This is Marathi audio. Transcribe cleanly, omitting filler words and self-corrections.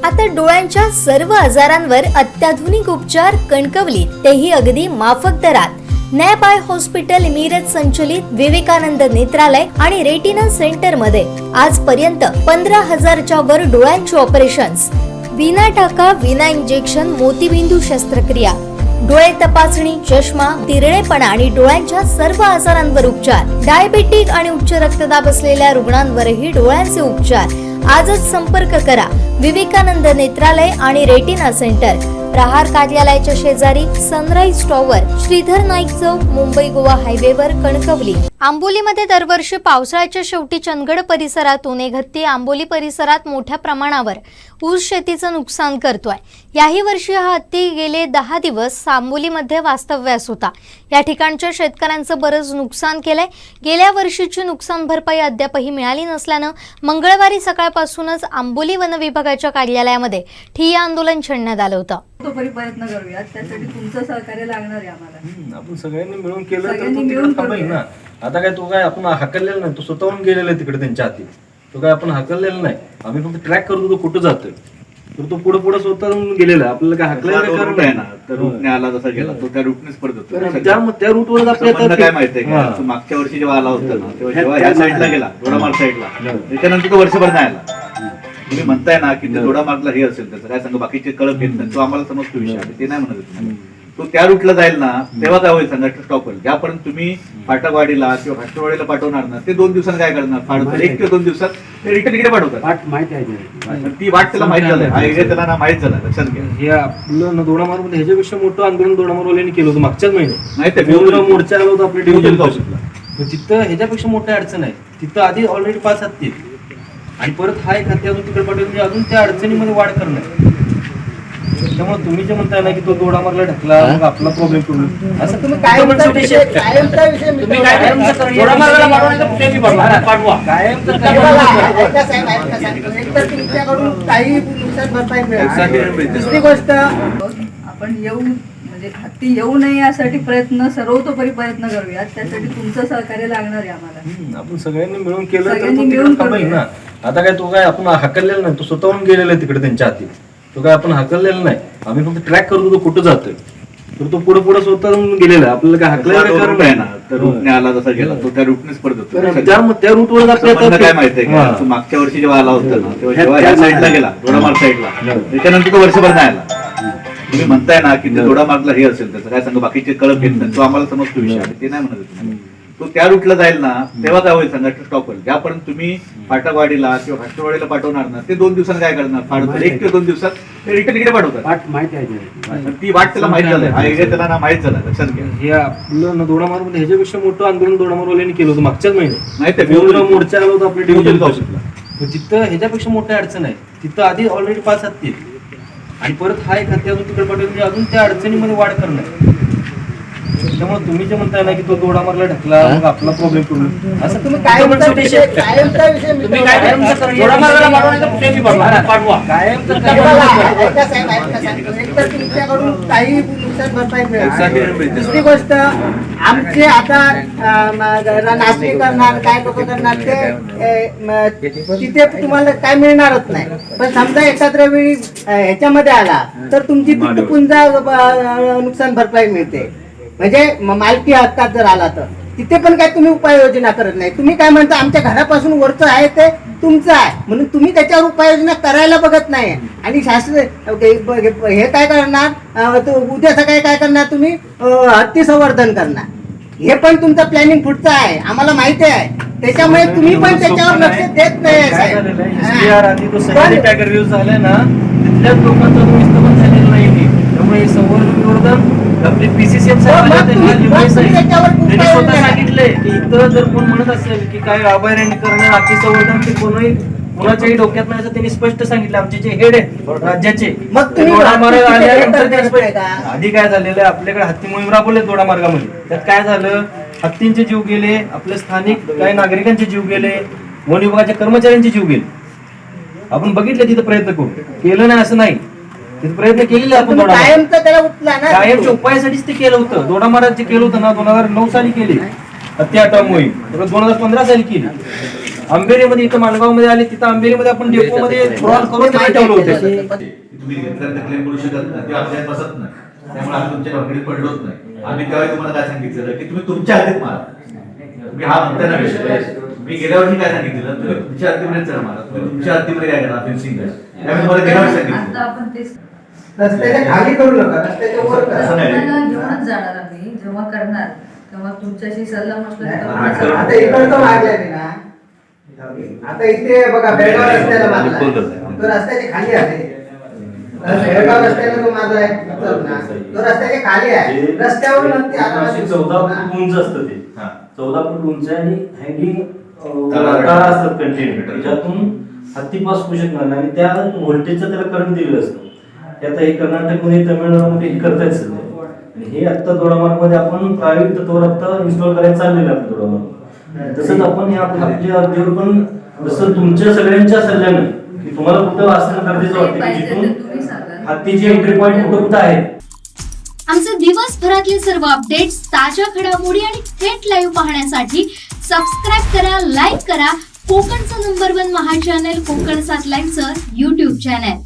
आता डोळ्यांच्या सर्व आजारांवर अत्याधुनिक उपचार कणकवलीत, तेही अगदी माफक दरात. नॅप आय हॉस्पिटल मिरज संचलित विवेकानंद नेत्रालय आणि रेटिना सेंटर मध्ये आजपर्यंत 15,000च्या वर डोळ्यांची ऑपरेशन्स, विना टाका विना इंजेक्शन मोतीबिंदू शस्त्रक्रिया, डोळे तपासणी, चष्मा, तिरळेपणा आणि डोळ्यांच्या सर्व आजारांवर उपचार, डायबेटिक आणि उच्च रक्तदाब असलेल्या रुग्णांवरही डोळ्यांचे उपचार. आजच संपर्क करा विवेकानंद नेत्रालय आणि रेटिना सेंटर, प्रहार कार्यालयाच्या शेजारी, सनराईज टॉवर, श्रीधर नाईक चौक, मुंबई गोवा हायवेवर, कणकवली. आंबोलीमध्ये दरवर्षी पावसाळ्याच्या शेवटी चंदगड परिसरात उन्हेघत्ती आंबोली परिसरात मोठ्या प्रमाणावर ऊस शेतीचं नुकसान करतोय. याही वर्षी हा हत्ती गेले 10 दिवस आंबोलीमध्ये वास्तव्यास होता. या ठिकाणच्या शेतकऱ्यांचं बरंच नुकसान केलंय. गेल्या वर्षीची नुकसान भरपाई अद्यापही मिळाली नसल्यानं मंगळवारी सकाळपासूनच आंबोली वन विभागाच्या कार्यालयामध्ये ठिय्या आंदोलन छेडण्यात आलं होतं. प्रयत्न करूया, त्यासाठी तुमचं सहकार्य लागणार आहे आम्हाला. आपण सगळ्यांनी मिळून केलं तर तो तिकडे थांबेल ना. आता काय तो काय आपण हाकललेला नाही, तो स्वतःहून गेलेला आहे तिकडे त्यांच्या हाती. तो काय आपण हाकललेला नाही, आम्ही फक्त ट्रॅक करतो तो कुठं जातोय. तर तो पुढे स्वतःहून गेलेला आहे. आपल्याला काय हाकलेलं कारण नाही ना. तर रूटने आला जसा गेला तो त्या रूटनेच पडत होता. त्या रूटवर आपल्याला काय माहितीये का, तो मागच्या वर्षी जेव्हा आला होता ना, तेव्हा जेव्हा ह्या साईडला गेला दोडामार्ग साईडला, त्याच्यानंतर तो वर्षभर नाही आला. तुम्ही म्हणताय ना की दोडामार्गला हे असेल त्याचं काय सांगा, बाकीचे कळप येत नाही, तो आम्हाला समजतो विषय, ते नाही म्हणत. तो त्या रूटला जाईल ना तेव्हा काय होईल सांगा, स्टॉप होईल. ज्यापर्यंत तुम्ही फाटकवाडीला किंवा फाटकवाडीला पाठवणार ना, ते 2 दिवसांनी काय करणार, फाडतात 1 किंवा 2 दिवसात ते रिटर्न इकडे पाठवतात. माहिती आहे ती वाट त्याला माहित झालंय, हा एरिया त्याला ना माहित झाला. लक्षात घ्या, हे आपलं दोडामार्ग मध्ये ह्याच्यापेक्षा मोठं आंदोलन दोडामार्गवाल्यांनी केलं होतं मागच्याच महिन्यात. माहिती मोर्चा आला होता आपल्या डिव्हिजन ऑफिसला. तिथं ह्याच्यापेक्षा मोठ्या अडचण आहे. तिथं आधी ऑलरेडी 5 हत्ती आहेत आणि परत हा एक हत्ती अजून तिकडे पाठवून म्हणजे अजून त्या अडचणीमध्ये वाढ करणं. त्यामुळे तुम्ही जे म्हणताय ना की तो दोडामार्गला ढकला मग आपला प्रॉब्लेम करू, असं तुम्ही काय दुसरी गोष्ट, आपण येऊ म्हणजे हत्ती येऊ नये यासाठी प्रयत्न, सर्वतोपरी प्रयत्न करूया, त्यासाठी तुमचं सहकार्य लागणार आहे आम्हाला. आपण सगळ्यांनी मिळून केलं तर सगळ्यांनी तो मिळून तिकडे थांबेल ना. आता काय तो काय आपण हाकललेला नाही, तो स्वतःहून गेलेला आहे तिकडे त्यांच्या हाती. तो काय आपण हाकललेला नाही, आम्ही फक्त ट्रॅक करतो तो कुठं जातोय. तर तो पुढे स्वतःहून गेलेला आहे. आपल्याला काय हाकलेलं कारण आहे ना. तर रूटने आला जसा गेला तो त्या रूटनेच पडत होता. त्या रूटवर आपल्याला काय माहितीये का, तो मागच्या वर्षी जेव्हा आला होता ना, तेव्हा जेव्हा ह्या साईडला गेला दोडामार्ग साईडला, त्याच्यानंतर तो वर्षभर नाही आला. तुम्ही म्हणताय ना की दोडामार्गला हे असेल त्याचं काय सांगा, बाकीचे कळप येत नाही, तो आम्हाला समजतो विषय, ते नाही म्हणत. तो त्या रूटला जाईल ना तेव्हा काय होईल सांगा, स्टॉप होईल. ज्यापर्यंत तुम्ही फाटकवाडीला किंवा फाटकवाडीला पाठवणार ना, ते 2 दिवसांनी काय करणार, फाडतात 1 किंवा 2 दिवसात ते रिटर्न इकडे पाठवतात. माहिती आहे ती वाट त्याला माहित झालंय, हा एरिया त्याला ना माहित झाला. लक्षात घ्या, हे आपलं दोडामार्ग मध्ये ह्याच्यापेक्षा मोठं आंदोलन दोडामार्गवाल्यांनी केलं होतं मागच्याच महिन्यात. माहिती मोर्चा आला होता आपल्या डिव्हिजन ऑफिसला. तिथं ह्याच्यापेक्षा मोठ्या अडचण आहे. तिथं आधी ऑलरेडी 5 हत्ती आहेत आणि परत हा एक हत्ती अजून तिकडे पाठवून म्हणजे अजून त्या अडचणीमध्ये वाढ करणं. त्यामुळे तुम्ही जे म्हणताय ना की तो दोडामार्गला ढकला मग आपला प्रॉब्लेम करू, असं तुम्ही काय दुसरी गोष्ट, आमचे आता नाचणी करणार काय लोक करणार ते तिथे तुम्हाला काय मिळणारच नाही. पण समजा एखाद्या वेळी ह्याच्यामध्ये आला तर तुमची तुटपुंजा नुकसान भरपाई मिळते. म्हणजे मालकी हक्कात जर आला तर तिथे पण काय तुम्ही उपाययोजना करत नाही. तुम्ही काय म्हणता, आमच्या घरापासून वरचं आहे ते तुमचं आहे म्हणून तुम्ही त्याच्यावर उपाययोजना करायला बघत नाही. आणि शास्त्र हे काय करणार, उद्या सकाळी काय करणार तुम्ही, हत्ती संवर्धन करणार. हे पण तुमचं प्लॅनिंग पुढचं आहे, आम्हाला माहिती आहे. त्याच्यामुळे तुम्ही पण त्याच्यावर लक्ष देत नाही. झालाय ना तिथल्याच लोकांचा विस्तमन झालेलं नाही. त्यामुळे संवर्धन आपले PCCM त्यांनी स्वतः सांगितले की इथं जर कोण म्हणत असेल की काय अभयारण्यीकरण हत्ती संवर्धन ते कोणाच्याही डोक्यात नाही असं त्यांनी स्पष्ट सांगितलं. आमचे जे हेड आहे राज्याचे, दोडामार्ग आल्यानंतर आधी काय झालेलं आहे, आपल्याकडे हत्ती मोहीम राबवले दोडामार्गामध्ये. त्यात काय झालं, हत्तींचे जीव गेले, आपले स्थानिक काही नागरिकांचे जीव गेले, वन विभागाच्या कर्मचाऱ्यांचे जीव गेले. आपण बघितले तिथं प्रयत्न करू, केलं नाही असं नाही, प्रयत्न केलेले आपण. कायमच्या उपायासाठीच ते केलं होतं. दोडामार्ग जे केलं होतं ना 2009 साली केली हत्ती हटाव मोहीम, 2015 साली केली. अंबेरीमध्ये इथं माणगावमध्ये आले, तिथं अंबेरीमध्ये आपण डेपोमध्ये ड्रॉन करून त्याला ठेवलं होतं. तुम्ही घेतल्यानंतर क्लेम करू शकत नाही, ते आपल्यात बसत नाही, त्यामुळे आम्ही तुमच्या डॉक्टरीत पडलोच नाही. आम्ही तेव्हा तुम्हाला काय सांगितलं की तुम्ही तुमच्या हद्दीत मारा. तुम्ही हा म्हणता ना विषय, मी गेल्या वर्षी काय सांगितलं, तुम्ही तुमच्या हद्दीमध्ये चढ मारा, तुम्ही तुमच्या हद्दीमध्ये काय करा, फेन्सिंग करा. त्यामुळे तुम्हाला गेल्या वर्षी सांगितलं रस्त्याच्या खाली करू नका, रस्त्याच्या वर करा. असं नाही. घेऊनच जाणार आम्ही जेव्हा करणार तेव्हा तुमच्याशी सल्ला मसलत आता इकडचं मारलंय ना, आता इथे बघा बेळगाव रस्त्याला मारला, तो रस्त्याच्या खाली आहे. बेळगाव रस्त्याला तो मारलाय तो रस्त्याच्या खाली आहे, रस्त्यावर नक्की आता 14 फूट उंच असतं ते. हा. 14 फूट उंच आहे आणि हँगिंग तारा असतात कंटेनर, त्याच्यातून हत्ती पास होऊ शकणार नाही आणि त्या व्होल्टेजचं त्याला करंट दिलेलं असतं. ते आता हे कर्नाटकमध्ये, तमिळनाडूमध्ये हे करतायत सध्या. आणि हे आता दोडामार्गमध्ये आपण प्रायव्हेट तत्वावर आता इन्स्टॉल करायला चाललेलं आहे आपलं दोडामार्ग. तसंच आपण हे आपल्या हद्दीवर पण जसं तुमच्या सगळ्यांच्या सल्ल्यानं की तुम्हाला कुठं असणं गरजेचं वाटतं की जिथून हत्तीची एंट्री पॉईंट कुठं आहे. आमचे दिवसभरातले सर्व अपडेट्स, ताज्या घडामोडी आणि थेट लाईव्ह पाहण्यासाठी सबस्क्राईब करा, लाईक करा कोकणचं नंबर 1 महा चॅनल कोकण 7 लाईनचं YouTube चॅनल.